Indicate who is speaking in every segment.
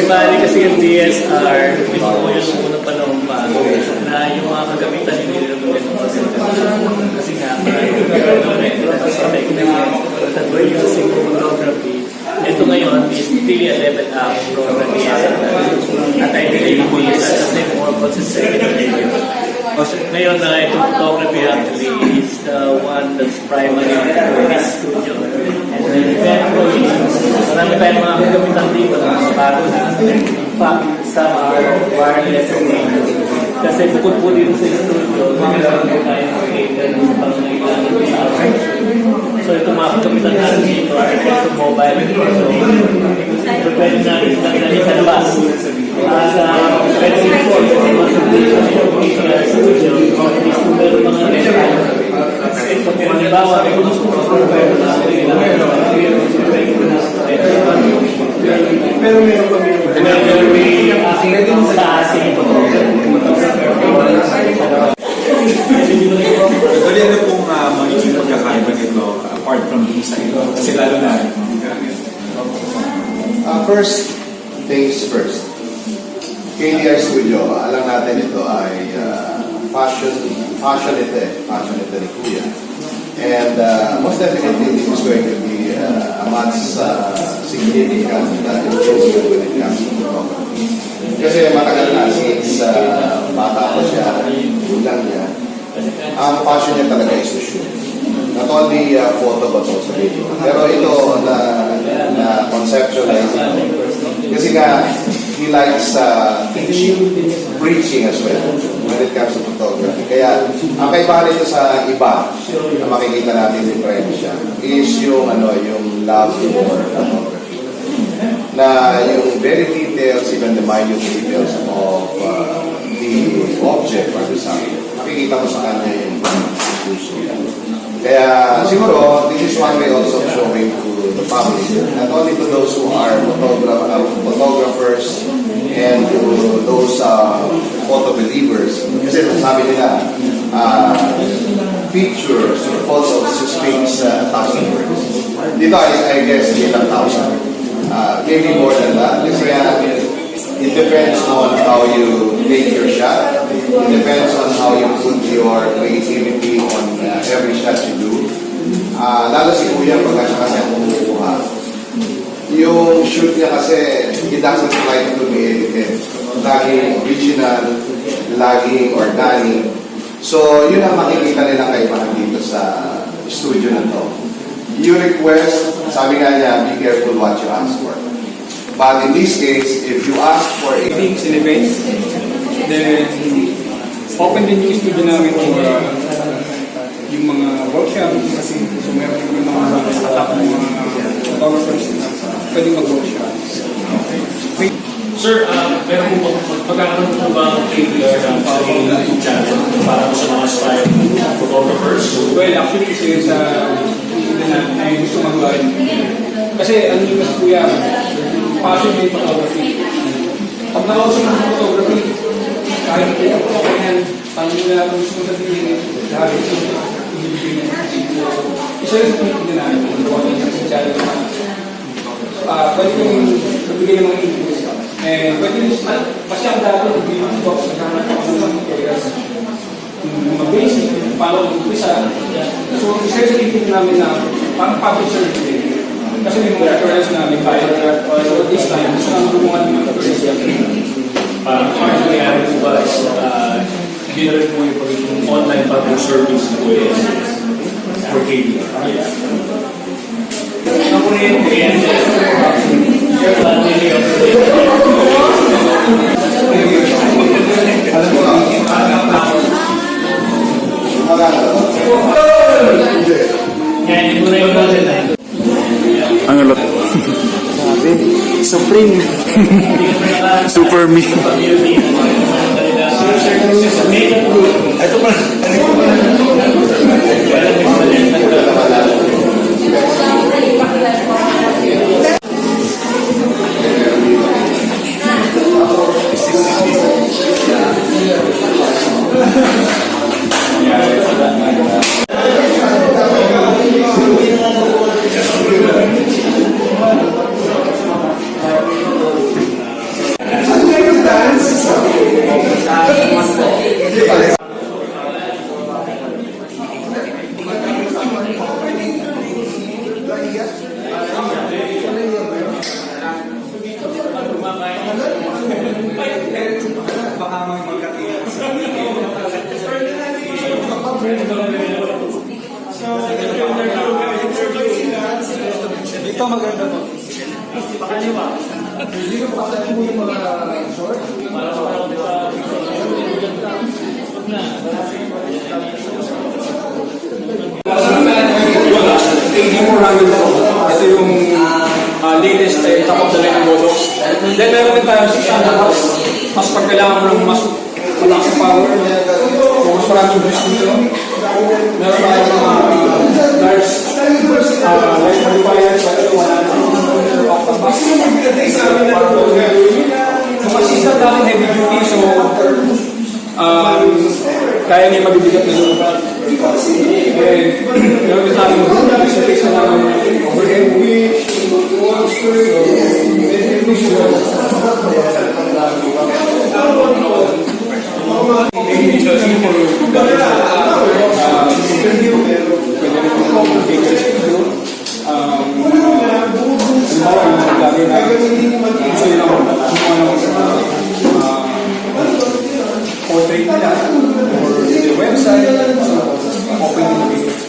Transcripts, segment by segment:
Speaker 1: bali kasi yung DSR, ito po yung unang panahon pa na yung mga kagamitan yung nilulungin ng kasi nga, we're using photography. Ito ngayon is really a level up program at I believe po is more consistent video. Ngayon na itong photography actually is the one that's primary for this studio. And then eventually, marami tayong mga kagamitan dito na mas bago na. In fact, some are wireless radio. Kasi bukod po dito sa studio, magkakaroon po tayo ng creator ng pangangailangan sa outside. So ito mga kagamitan natin dito ay sa mobile. So pwede natin nagdali sa labas. Pwede po sa studio, meron mga level. So kung halimbawa, may gusto ko pwede natin pero meron kami sa ating
Speaker 2: Dali ano pong magiging pagkakaiba nito apart from design? Kasi lalo na
Speaker 3: first things first. KDR Studio, alam natin ito ay passionate ni Kuya. And most definitely this is going to be a much significant improvement when it comes to photography. Kasi matagal na since bata ko siya, gulang niya, ang passion niya talaga is to shoot. Not only photo but also video. Pero ito na conceptualize kasi nga he likes preaching as well when it comes to photography. Kaya ang kaibahan nito sa iba na makikita natin diferensya is yung love for photography. Na yung very details, even the minute details of the object or the subject, makikita mo sa kanya yung puso. Kaya siguro, this is one way also of showing to the public, not only to those who are photographers and to those photo believers. Kasi sabi nila, pictures or photos speaks 1,000 words. Dito, I guess, 8,000. Maybe more than that. Kasi it depends on how you take your shot. It depends on how you put your creativity on every shot you do. Lalo si Kuya, pagka siya kasi kumukuha. Yung shoot niya kasi, it doesn't like to be edited. Laging original, laging organic. So, yun ang makikita nilang kaibahan dito sa studio na to. You request, sabi nga niya, be careful what you ask for. But in this case, if you ask for
Speaker 4: things in events, then open din yung studio namin for yung mga workshops kasi so meron yung mga attack ng mga photographers na pwedeng mag-workshops.
Speaker 1: Sir, meron po pagkakaroon po ba ang KDR ng YouTube channel para sa mga aspiring photographers?
Speaker 4: Well, actually kasi sa ay gusto magawa rin. Kasi ano yung mas kuya, passion yung photography. Pag nakausap ng photography, kahit kaya po ako yan, paano nila kung gusto mo sabihin, lahat ito ibibigay niya. Isa rin sa pinipin na natin, kung ano yung channel na pwede kong nabigay ng mga influence. And pwede rin kasi ang dati yung box na naman ako ng materials. Mag-basic, paano mag-umpisa. So, isa sa pinipin namin na parang public service din. Kasi may mga reference na may fire trap. So, this time, gusto namin gumawa ng mga reference.
Speaker 1: Parang nangyari po ba is generate po yung online public service po for KDR. Ako rin,
Speaker 2: ang alot. Sabi, Supreme. Super me.
Speaker 1: Ito pa.
Speaker 2: Baka magkakita sa
Speaker 4: Dito maganda to. Hindi ko pakita mo yung mga short. Ito yung latest top of the line ng GoPro. Then meron din tayo 600 watts. Mas pag kailangan mo ng mas mataas na power, kung mas maraming boost dito, meron tayo ng large light modifiers, kung consistent natin heavy duty, so kaya niya mabibigat na yun. Meron din tayo sa case na naman overhead. Portrait nila or the website, so open yung videos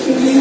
Speaker 4: to be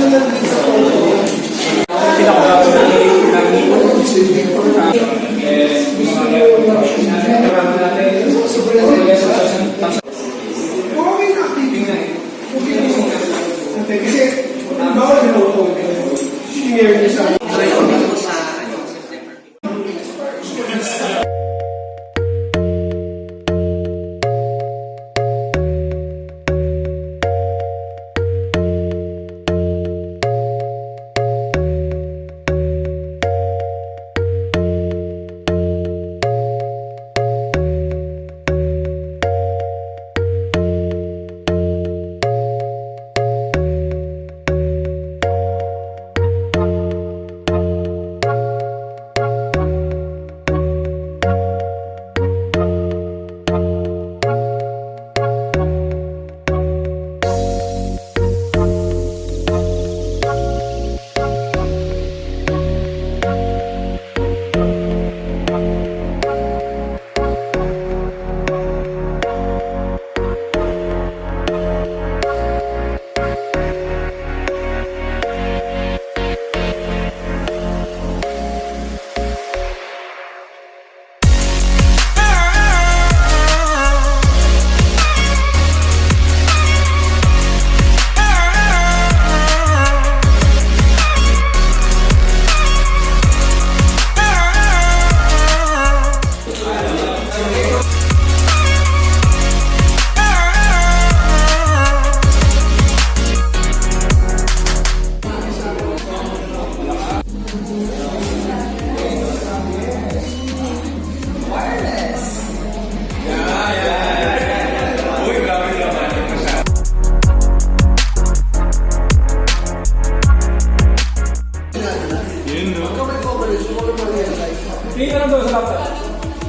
Speaker 4: Tingnan doon sa laptop.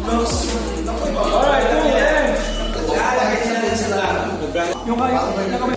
Speaker 4: Alright, yan. Yung kaya,